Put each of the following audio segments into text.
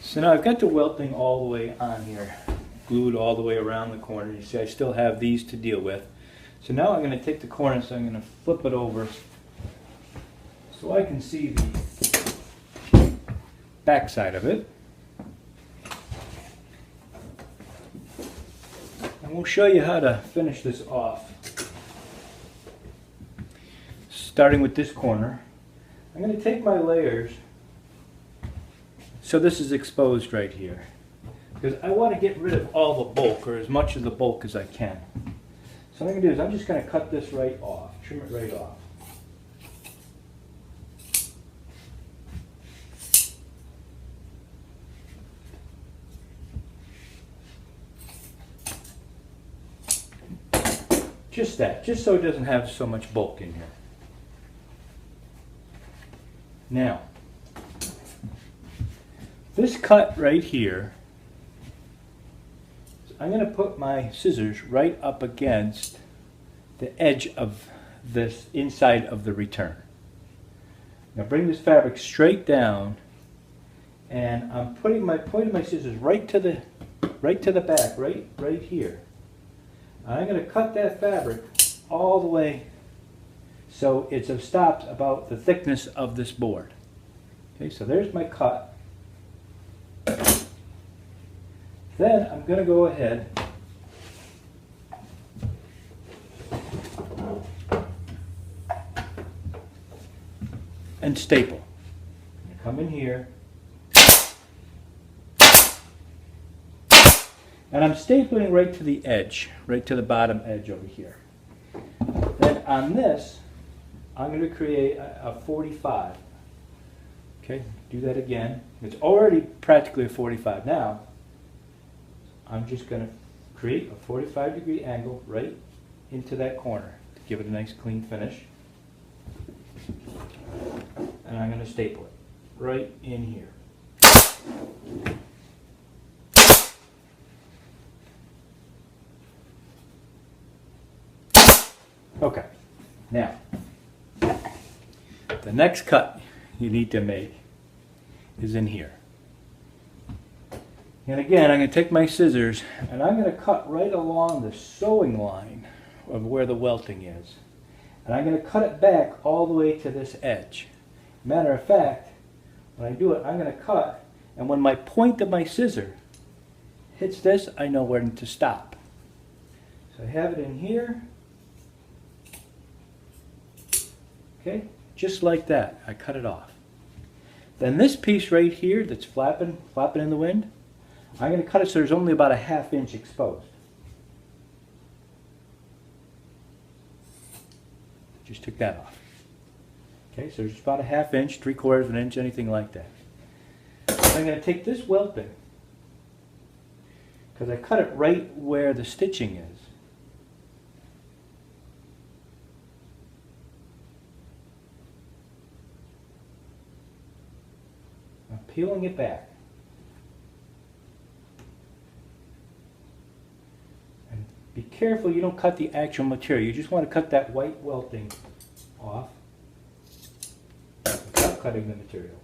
So now I've got the welting all the way on here, glued all the way around the corner. You see I still have these to deal with. So now I'm going to take the cornice, I'm going to flip it over so I can see the back side of it. And we'll show you how to finish this off. Starting with this corner, I'm going to take my layers. So this is exposed right here, because I want to get rid of all the bulk, or as much of the bulk as I can. So what I'm going to do is I'm just going to cut this right off, trim it right off. Just that, just so it doesn't have so much bulk in here. Now, this cut right here, I'm going to put my scissors right up against the edge of this inside of the return. Now bring this fabric straight down, and I'm putting my point of my scissors right to the back, right here. I'm going to cut that fabric all the way so it stops about the thickness of this board. Okay, so there's my cut. Then I'm going to go ahead and staple. I'm going to come in here, and I'm stapling right to the edge, right to the bottom edge over here. Then on this, I'm going to create a 45. Okay, do that again. It's already practically a 45 now. I'm just going to create a 45-degree angle right into that corner to give it a nice clean finish. And I'm going to staple it right in here. Okay, now the next cut you need to make is in here. And again, I'm going to take my scissors and I'm going to cut right along the sewing line of where the welting is. And I'm going to cut it back all the way to this edge. Matter of fact, when I do it, I'm going to cut, and when my point of my scissor hits this, I know where to stop. So I have it in here. Okay, just like that, I cut it off. Then this piece right here that's flapping in the wind, I'm going to cut it so there's only about a ½ inch exposed. Just took that off. Okay, so there's about a ½ inch, 3/4 of an inch, anything like that. I'm going to take this welting, because I cut it right where the stitching is. I'm peeling it back. And be careful you don't cut the actual material. You just want to cut that white welting off without cutting the material.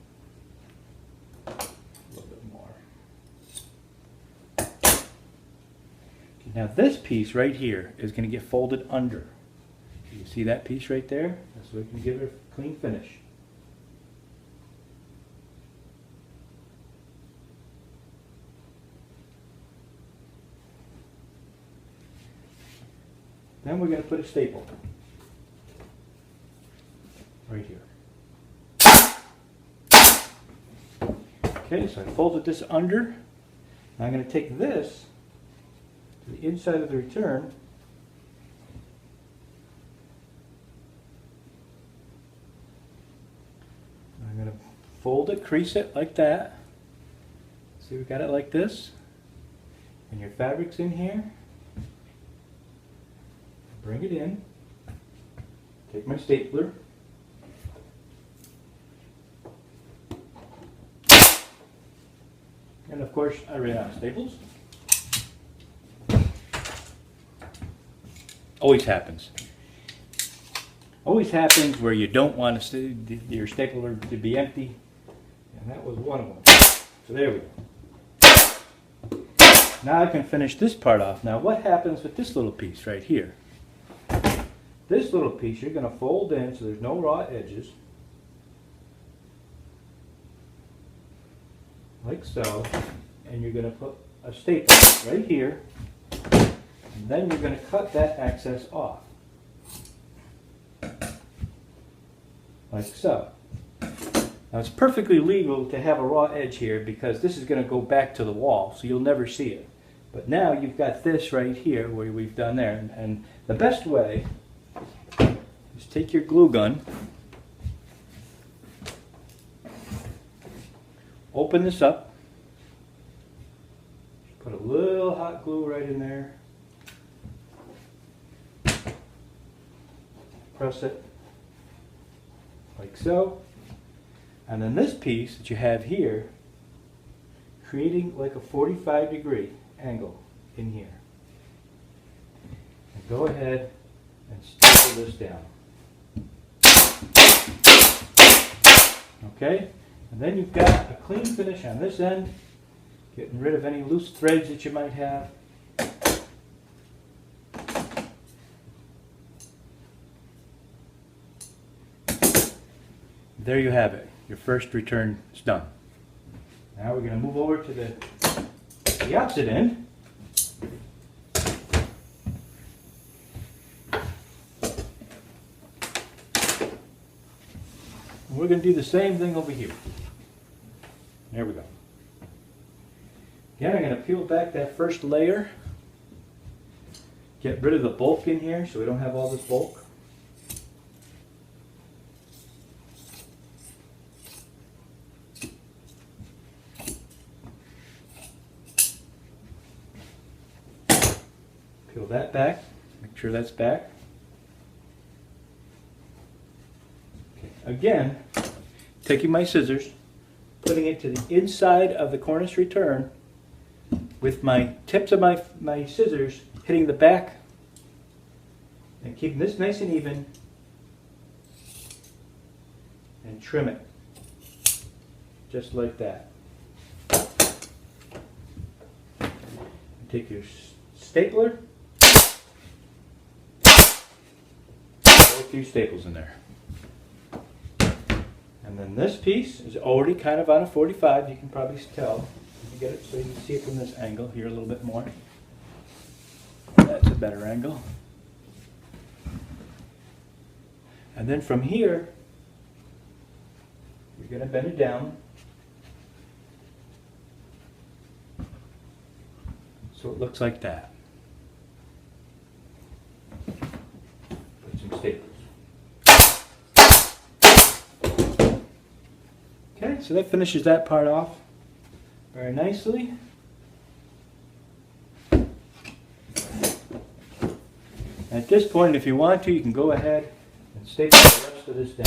A little bit more. Okay, now this piece right here is going to get folded under. You see that piece right there? That's what we can give it a clean finish. Then we're going to put a staple right here. Okay, so I folded this under. Now I'm going to take this to the inside of the return. I'm going to fold it, crease it like that. See, we got it like this. And your fabric's in here. Bring it in, take my stapler, and of course I ran out of staples. Always happens. Always happens where you don't want your stapler to be empty, and that was one of them. So there we go. Now I can finish this part off. Now what happens with this little piece right here? This little piece you're going to fold in so there's no raw edges. Like so. And you're going to put a staple right here. And then you're going to cut that excess off. Like so. Now it's perfectly legal to have a raw edge here because this is going to go back to the wall, so you'll never see it. But now you've got this right here where we've done there. And the best way is take your glue gun, open this up, put a little hot glue right in there, press it like so. And then this piece that you have here, creating like a 45-degree angle in here. And go ahead and staple this down. Okay? And then you've got a clean finish on this end, getting rid of any loose threads that you might have. There you have it. Your first return is done. Now we're going to move over to the opposite end. And we're going to do the same thing over here. There we go. Again, I'm going to peel back that first layer. Get rid of the bulk in here so we don't have all this bulk. Peel that back, make sure that's back. Okay. Again, taking my scissors, putting it to the inside of the cornice return with my tips of my scissors hitting the back and keeping this nice and even and trim it just like that. Take your stapler, a few staples in there. And then this piece is already kind of on a 45. You can probably tell. Let me get it so you can see it from this angle here a little bit more. That's a better angle. And then from here, you're going to bend it down so it looks like that. Put some staples. Okay, so that finishes that part off very nicely. At this point, if you want to, you can go ahead and staple the rest of this down.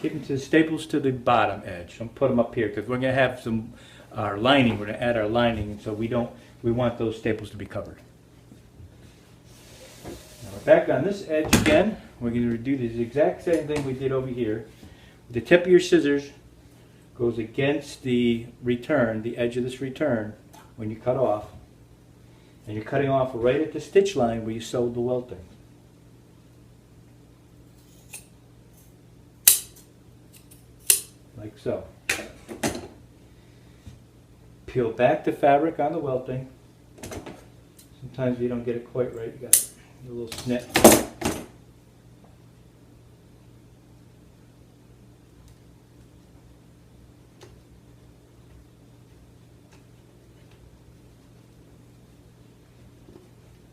Keeping the staples to the bottom edge. Don't put them up here because we're going to have our lining. We're going to add our lining, and so we want those staples to be covered. Now we're back on this edge again. We're going to do the exact same thing we did over here. The tip of your scissors goes against the return, the edge of this return, when you cut off, and you're cutting off right at the stitch line where you sewed the welting. Like so. Peel back the fabric on the welting. Sometimes you don't get it quite right. You got a little snip.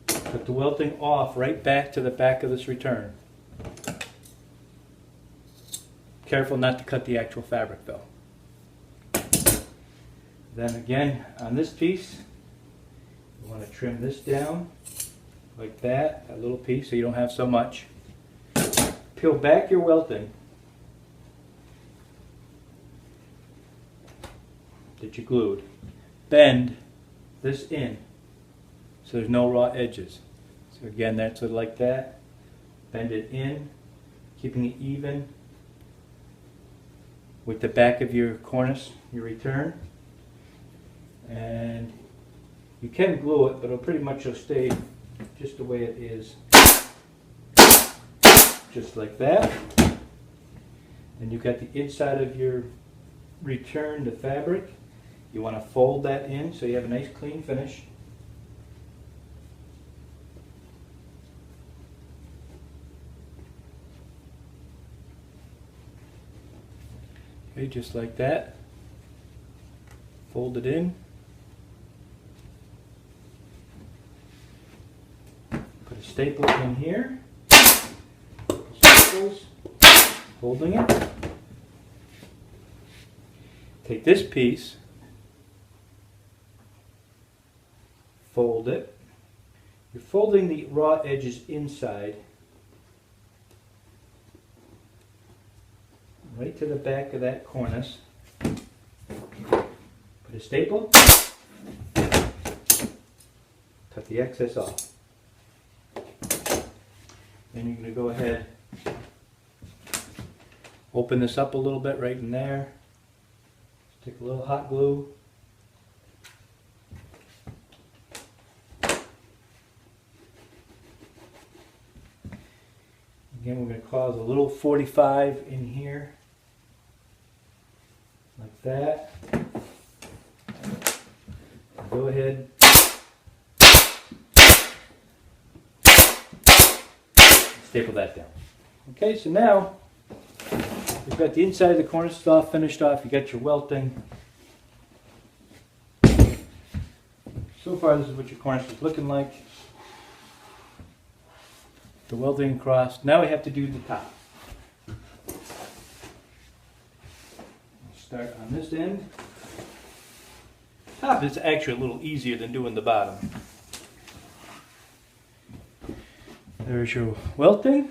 Put the welting off right back to the back of this return. Careful not to cut the actual fabric though. Then again, on this piece, you want to trim this down like that, a little piece so you don't have so much. Peel back your welting that you glued. Bend this in so there's no raw edges. So So again, that's it like that. Bend it in, keeping it even with the back of your cornice, your return. And you can glue it, but it'll pretty much stay just the way it is. Just like that. And you've got the inside of your return, the fabric. You want to fold that in so you have a nice clean finish. Okay, just like that. Fold it in. Put a staple in here. Staples, holding it. Take this piece, fold it. You're folding the raw edges inside, right to the back of that cornice. Put a staple, cut the excess off. Then you're going to go ahead, open this up a little bit right in there. Stick a little hot glue. Again, we're going to cause a little 45 in here, like that. Go ahead. Staple that down. Okay, so now you've got the inside of the cornice all finished off. You got your welting. So far, this is what your cornice is looking like. The welting across. Now we have to do the top. Start on this end. Top is actually a little easier than doing the bottom. There's your welting.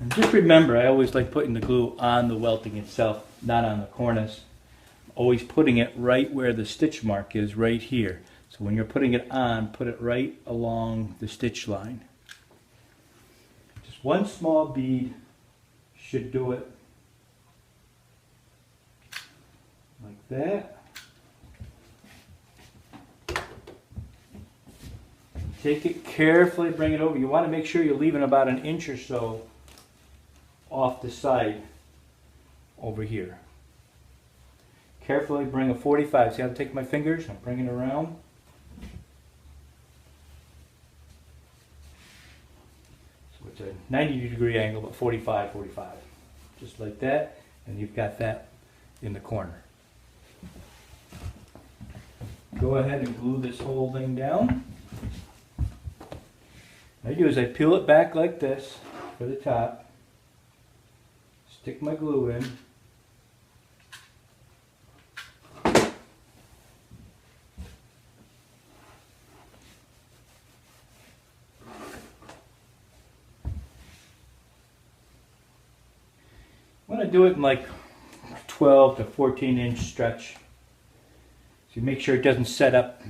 And just remember, I always like putting the glue on the welting itself, not on the cornice. Always putting it right where the stitch mark is, right here. So when you're putting it on, put it right along the stitch line. Just one small bead should do it. Like that. Take it carefully, bring it over. You want to make sure you're leaving about an inch or so off the side over here. Carefully bring a 45. See how I take my fingers? I'm bringing it around. So it's a 90-degree angle, but 45, 45. Just like that. And you've got that in the corner. Go ahead and glue this whole thing down. What I do is I peel it back like this for the top. Stick my glue in. I want to do it in like 12 to 14 inch stretch. So you make sure it doesn't set up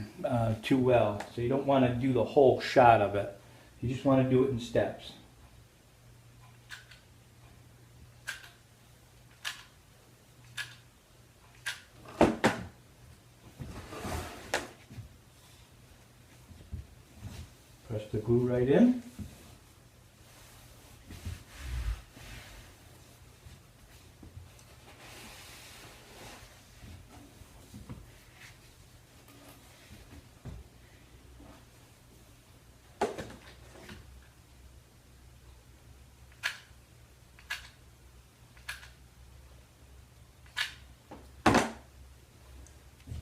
too well. So you don't want to do the whole shot of it. You just want to do it in steps. Press the glue right in.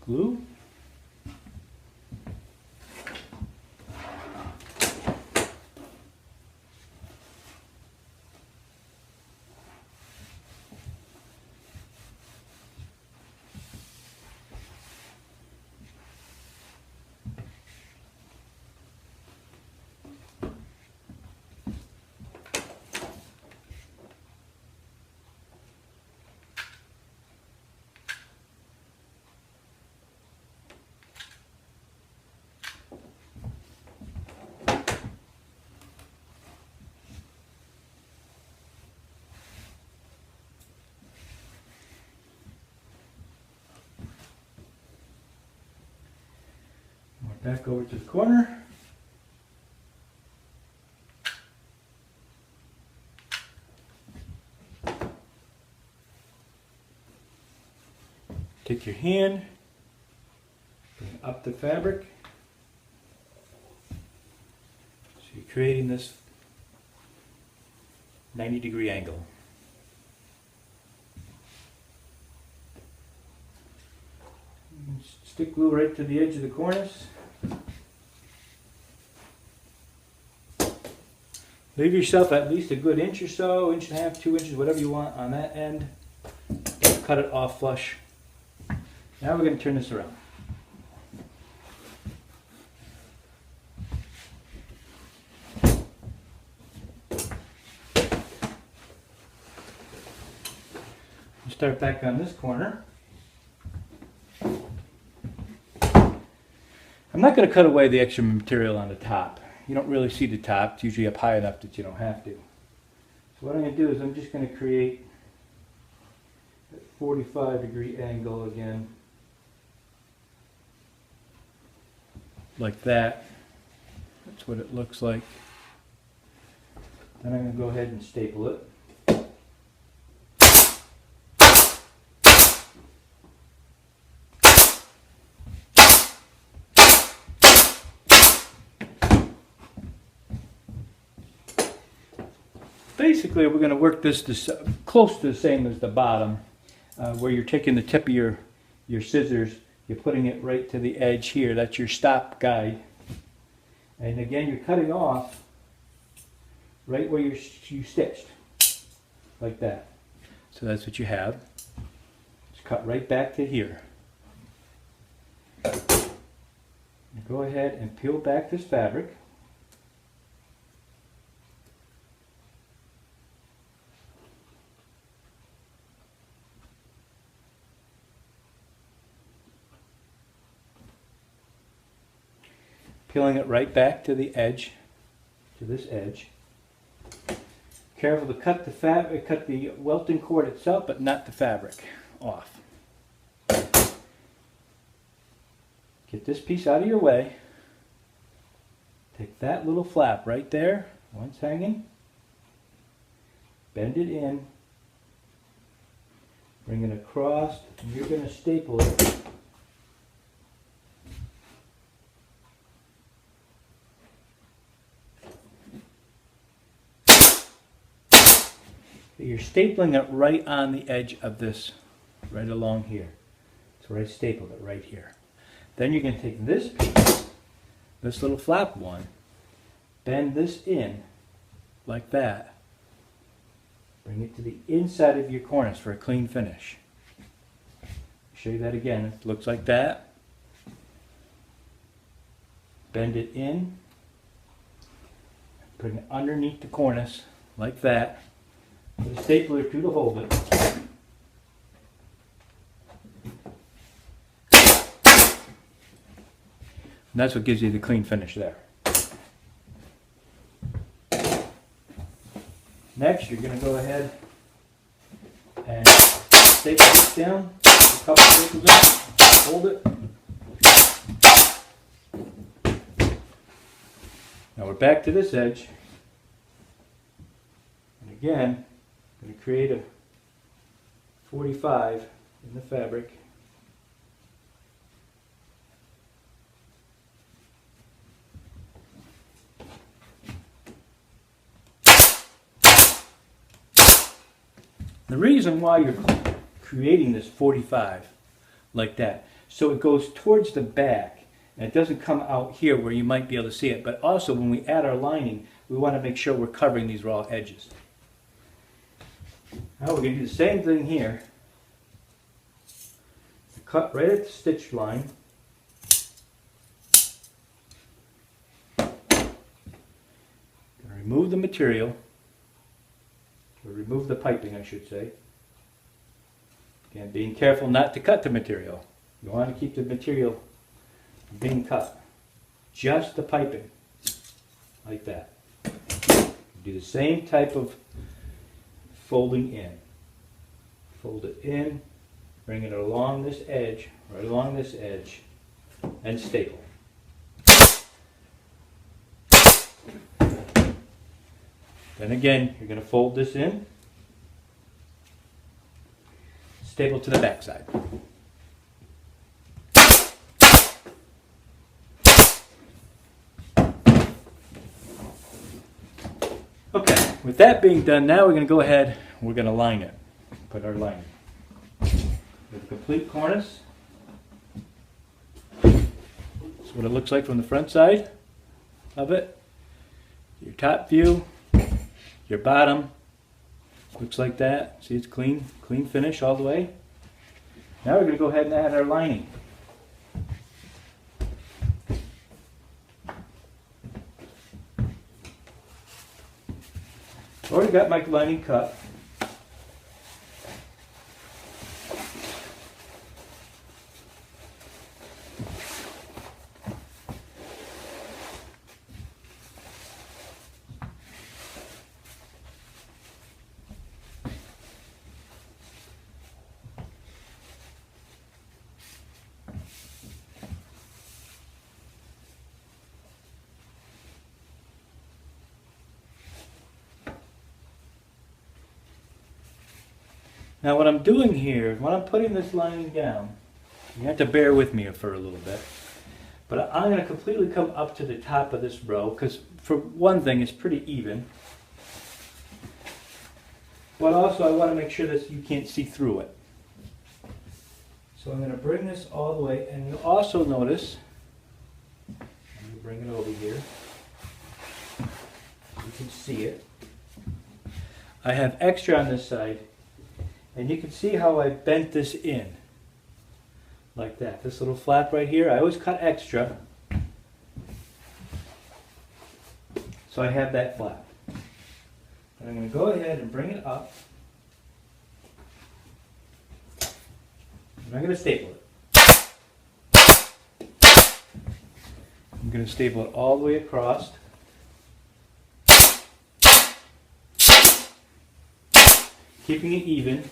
Glue. Back over to the corner. Take your hand, bring up the fabric. So you're creating this 90-degree angle. Stick glue right to the edge of the cornice. Leave yourself at least a good inch or so, inch and a half, 2 inches, whatever you want on that end. Cut it off flush. Now we're going to turn this around. Start back on this corner. I'm not going to cut away the extra material on the top. You don't really see the top. It's usually up high enough that you don't have to. So what I'm going to do is I'm just going to create a 45-degree angle again. Like that. That's what it looks like. Then I'm going to go ahead and staple it. Basically, we're going to work this close to the same as the bottom, where you're taking the tip of your scissors, you're putting it right to the edge here. That's your stop guide. And again, you're cutting off right where you stitched, like that. So that's what you have. Just cut right back to here. Go ahead and peel back this fabric. Peeling it right back to the edge, to this edge. Careful to cut the fabric, cut the welting cord itself, but not the fabric off. Get this piece out of your way. Take that little flap right there, once hanging. Bend it in. Bring it across, and you're going to staple it. You're stapling it right on the edge of this, right along here. So I stapled it right here. Then you're going to take this piece, this little flap one, bend this in like that. Bring it to the inside of your cornice for a clean finish. Show you that again. It looks like that. Bend it in. Bring it underneath the cornice like that. Put a stapler to hold it. And that's what gives you the clean finish there. Next, you're going to go ahead and staple this down. A couple staples in. Hold it. Now we're back to this edge. And again, I'm going to create a 45 in the fabric. The reason why you're creating this 45 like that, so it goes towards the back and it doesn't come out here where you might be able to see it, but also when we add our lining, we want to make sure we're covering these raw edges. Now we're going to do the same thing here. Cut right at the stitch line. Remove the material, or remove the piping I should say. Again, being careful not to cut the material. You want to keep the material from being cut. Just the piping, like that. Do the same type of folding in. Fold it in, bring it along this edge, right along this edge, and staple. Then again, you're going to fold this in, staple to the back side. Okay, with that being done, now we're going to go ahead and we're going to line it. Put our lining. With a complete cornice. That's what it looks like from the front side of it. Your top view, your bottom, looks like that. See, it's clean finish all the way. Now we're going to go ahead and add our lining. Already got my lining cut. Now what I'm doing here, when I'm putting this lining down, you have to bear with me for a little bit, but I'm going to completely come up to the top of this row, because for one thing, it's pretty even. But also I want to make sure that you can't see through it. So I'm going to bring this all the way, and you'll also notice, let me bring it over here, so you can see it. I have extra on this side. And you can see how I bent this in, like that. This little flap right here, I always cut extra. So I have that flap. And I'm going to go ahead and bring it up. And I'm going to staple it. I'm going to staple it all the way across. Keeping it even.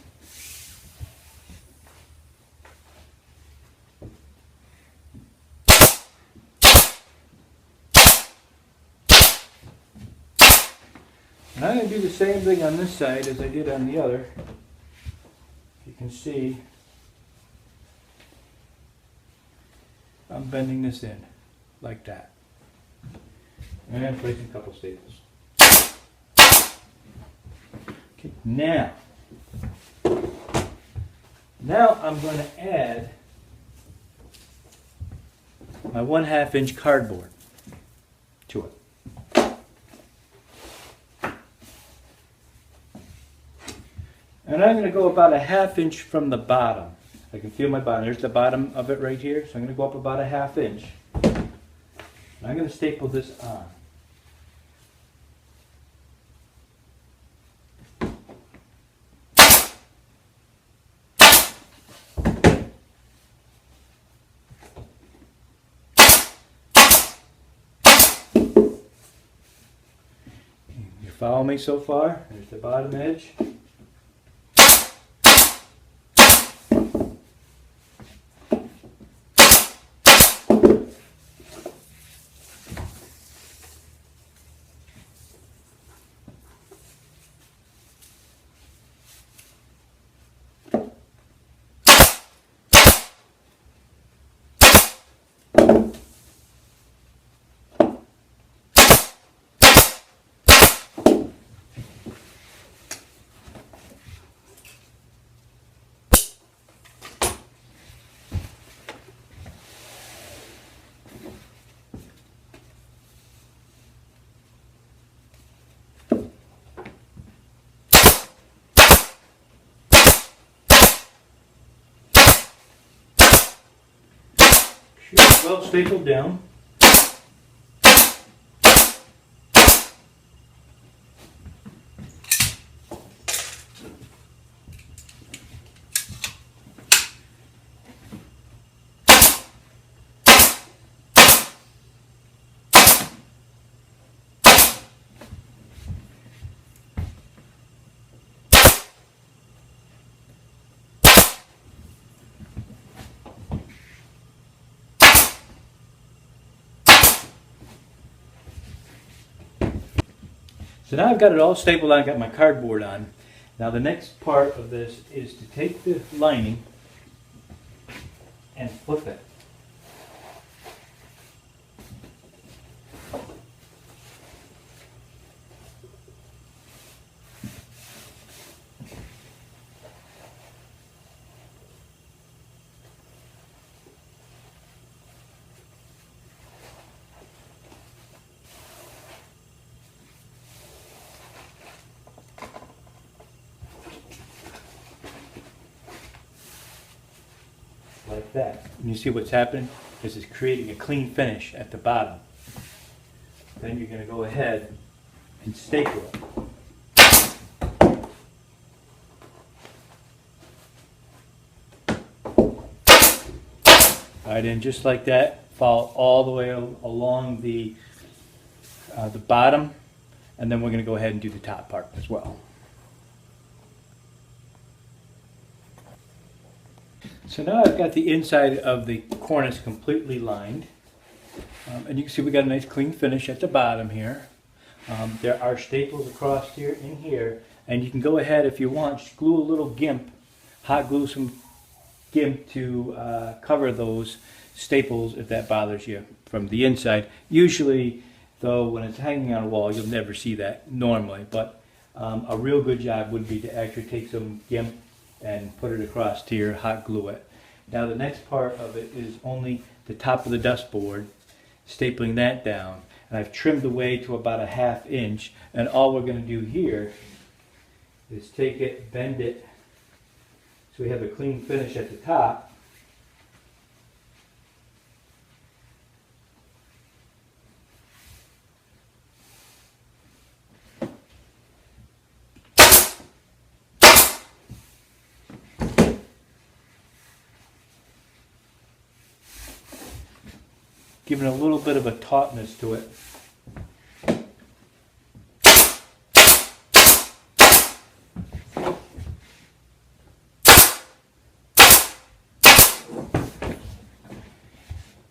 And I'm going to do the same thing on this side as I did on the other. You can see I'm bending this in like that. And I'm placing a couple staples. Okay, now I'm going to add my 1/2 inch cardboard to it. And I'm going to go about 1/2 inch from the bottom. I can feel my bottom. There's the bottom of it right here. So I'm going to go up about 1/2 inch. And I'm going to staple this on. You follow me so far? There's the bottom edge. Well stapled down. So now I've got it all stapled on, I've got my cardboard on. Now the next part of this is to take the lining and flip it. Like that. And you see what's happening? This is creating a clean finish at the bottom. Then you're going to go ahead and staple it. Alright, and just like that, follow all the way along the bottom, and then we're going to go ahead and do the top part as well. So now I've got the inside of the cornice completely lined, and you can see we got a nice clean finish at the bottom here. There are staples across here and here, and you can go ahead if you want, just glue a little gimp, hot glue some gimp to cover those staples if that bothers you from the inside. Usually, though, when it's hanging on a wall, you'll never see that normally, but a real good job would be to actually take some gimp and put it across here, hot glue it. Now the next part of it is only the top of the dustboard, stapling that down. And I've trimmed away to about a 1/2 inch, and all we're going to do here is take it, bend it, so we have a clean finish at the top. Giving a little bit of a tautness to it.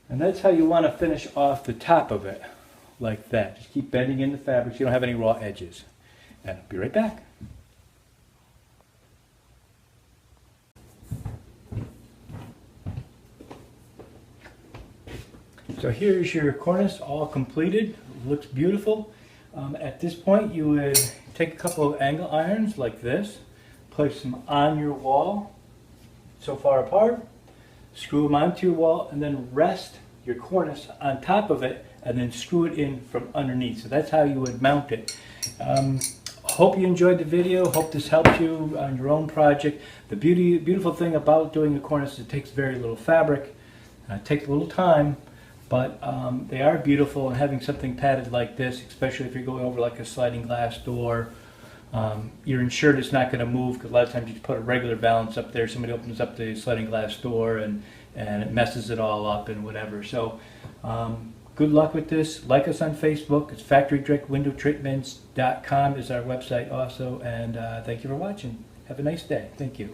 And that's how you want to finish off the top of it, like that. Just keep bending in the fabric so you don't have any raw edges. And I'll be right back. So here's your cornice all completed. It looks beautiful. At this point you would take a couple of angle irons like this, place them on your wall so far apart, screw them onto your wall, and then rest your cornice on top of it and then screw it in from underneath. So that's how you would mount it. Hope you enjoyed the video. Hope this helped you on your own project. The beautiful thing about doing a cornice is it takes very little fabric. It takes a little time. But they are beautiful, and having something padded like this, especially if you're going over like a sliding glass door, you're ensured it's not going to move, because a lot of times you put a regular balance up there, somebody opens up the sliding glass door and it messes it all up and whatever. So good luck with this. Like us on Facebook. It's factorydirectwindowtreatments.com is our website also, and thank you for watching. Have a nice day. Thank you.